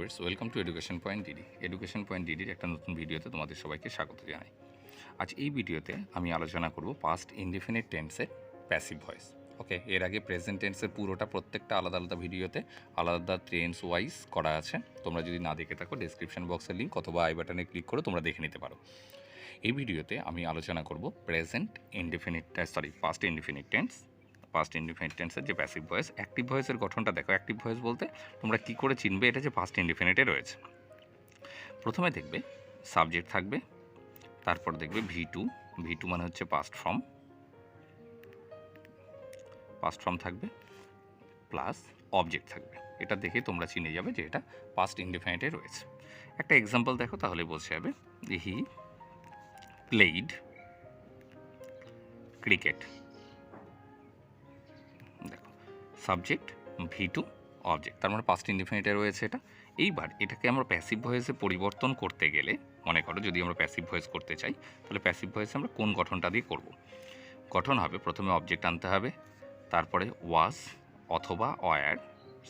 Viewers, welcome to education point DD. Education point ডিডির একটা নতুন ভিডিওতে তোমাদের সবাইকে স্বাগত জানাই। আজ এই ভিডিওতে আমি আলোচনা করব পাস্ট ইনডিফিনিট টেন্সের প্যাসিভ ভয়েস। ওকে, এর আগে প্রেজেন্ট টেন্সের পুরোটা প্রত্যেকটা আলাদা আলাদা ভিডিওতে আলাদা টেন্স ওয়াইজ করা আছে। তোমরা যদি না দেখে থাকো ডেসক্রিপশন বক্সের লিঙ্ক অথবা আই বাটনে ক্লিক করে তোমরা দেখে নিতে পারো। এই ভিডিওতে আমি আলোচনা করব past indefinite tense. Past indefinite টেন্সের যে প্যাসিভ ভয়েস, অ্যাক্টিভ ভয়েসের গঠনটা দেখো। অ্যাক্টিভ ভয়েস বলতে তোমরা কী করে চিনবে এটা যে পাস্ট ইনডিফিনিটে রয়েছে। প্রথমে দেখবে সাবজেক্ট থাকবে, তারপর দেখবে ভি টু মানে হচ্ছে পাস্ট ফর্ম থাকবে, প্লাস অবজেক্ট থাকবে। এটা দেখে তোমরা চিনে যাবে যে এটা পাস্ট ইনডিফিনিটে রয়েছে। একটা এক্সাম্পল দেখো, তাহলে বোঝা যাবে যে হি প্লেইড ক্রিকেট। দেখো, সাবজেক্ট ভি2 অবজেক্ট, তার মানে পাস্ট ইনডিফিনিটে রয়েছে এটা। এইবার এটাকে আমরা প্যাসিভ ভয়েসে পরিবর্তন করতে গেলে, মনে করো যদি আমরা প্যাসিভ ভয়েস করতে চাই, তাহলে প্যাসিভ ভয়েসে আমরা কোন গঠনটা দিয়ে করব? গঠন হবে প্রথমে অবজেক্ট আনতে হবে, তারপরে ওয়াজ অথবা ওয়্যার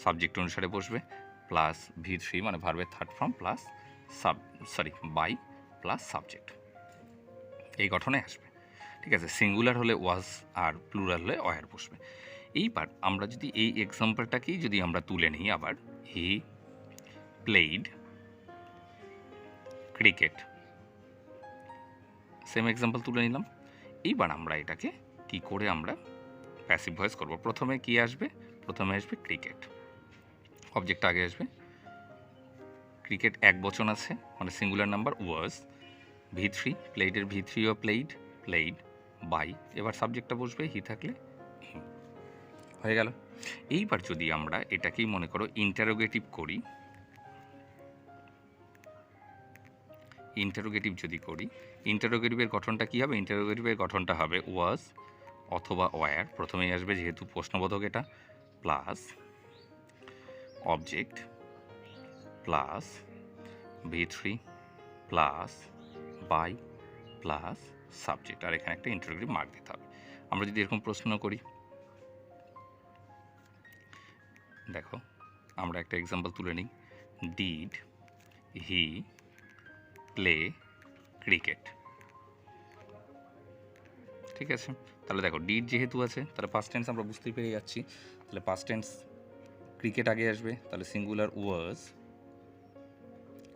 সাবজেক্ট অনুসারে বসবে, প্লাস ভি3 মানে ভার্বের third form plus by plus subject, এই গঠনে আসবে। ঠিক আছে, সিঙ্গুলার হলে ওয়াজ আর প্লুরাল হলে ওয়্যার বসবে। এইবার আমরা যদি এই এক্সাম্পলটাকেই যদি আমরা তুলে নিই, আবার হি প্লেইড ক্রিকেট, সেম এক্সাম্পল তুলে নিলাম। এইবার আমরা এটাকে কি করে আমরা প্যাসিভ ভয়েস করব? প্রথমে কি আসবে? প্রথমে আসবে ক্রিকেট, অবজেক্ট আগে আসবে। ক্রিকেট এক বচন আছে মানে সিঙ্গুলার নাম্বার, ওয়াজ ভি3, প্লেইডের ভি3 ও প্লেইড বাই, এবার সাবজেক্টটা বসবে হি থাকলে হিম, হয়ে গেল। এইবার যদি আমরা এটাকেই মনে করো ইন্টারোগেটিভ করি, ইন্টারোগেটিভের গঠনটা কী হবে? ইন্টারোগেটিভের গঠনটা হবে ওয়াজ অথবা ওয়্যার, প্রথমেই আসবে যেহেতু প্রশ্নবোধক এটা, প্লাস অবজেক্ট প্লাস ভি3 প্লাস বাই প্লাস সাবজেক্ট, আর এখানে একটা ইন্টারোগেটিভ মার্ক দিতে হবে। আমরা যদি এরকম প্রশ্ন করি, দেখো আমরা একটা এক্সাম্পল তুলে নিই, ডিড হি প্লে ক্রিকেট। ঠিক আছে, তাহলে দেখো ডিড যেহেতু আছে তাহলে পাস্ট টেন্স আমরা বুঝতেই পেরে যাচ্ছি। তাহলে পাস্ট টেন্স ক্রিকেট আগে আসবে, তাহলে সিঙ্গুলার ওয়াজ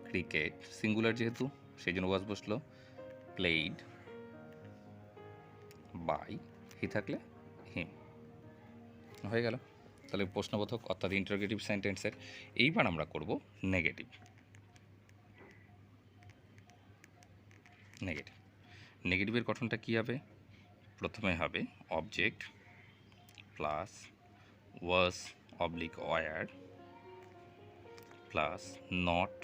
ক্রিকেট, সিঙ্গুলার যেহেতু সেই জন্য ওয়াজ বসলো, প্লেইড বাই হি থাকলে হিম, হয়ে গেল। তাহলে প্রশ্নবোধক অর্থাৎ ইন্টারোগেটিভ সেন্টেন্সের। এইবার আমরা করব নেগেটিভের গঠনটা কী হবে? প্রথমে হবে object plus was oblique were plus not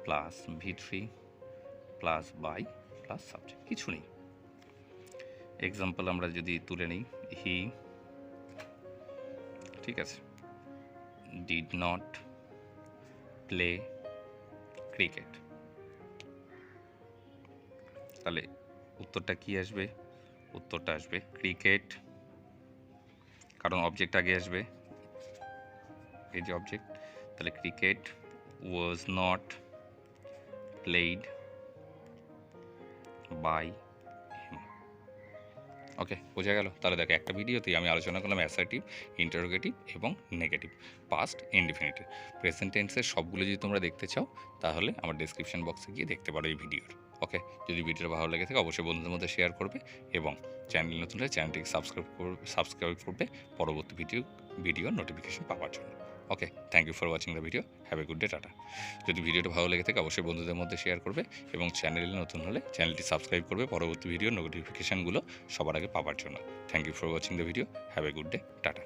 plus ভি3 প্লাস বাই প্লাস সাবজেক্ট, কিছু নেই। এক্সাম্পল আমরা যদি তুলে নিই, হি, ঠিক আছে, ডিড নট প্লে ক্রিকেট। তাহলে উত্তরটা কি আসবে? উত্তরটা আসবে ক্রিকেট, কারণ অবজেক্ট আগে আসবে, এই যে অবজেক্ট। তাহলে cricket was not played by him. Okay, বোঝা গেল। তাহলে দেখো একটা ভিডিওতেই আমি আলোচনা করলাম অ্যাসার্টিভ, ইন্টারোগেটিভ এবং নেগেটিভ পাস্ট ইনডিফিনিটিভ। প্রেজেন্ট টেন্সের সবগুলো যদি তোমরা দেখতে চাও তাহলে আমার ডেসক্রিপশন বক্সে গিয়ে দেখতে পারো এই ভিডিওর। ওকে, যদি ভিডিওটা ভালো লেগে থাকে অবশ্যই বন্ধুদের মধ্যে শেয়ার করবে এবং চ্যানেল নতুন হলে চ্যানেলটিকে সাবস্ক্রাইব করবে পরবর্তী ভিডিও নোটিফিকেশন পাওয়ার জন্য। Okay, thank you for watching the video, have a good day, tata. যদি ভিডিওটা ভালো লেগে থাকে অবশ্যই বন্ধুদের মধ্যে শেয়ার করবে এবং চ্যানেলে নতুন হলে চ্যানেলটি সাবস্ক্রাইব করবে পরবর্তী ভিডিও নোটিফিকেশানগুলো সবার আগে পাওয়ার জন্য। Thank you for watching the video, have a good day, tata.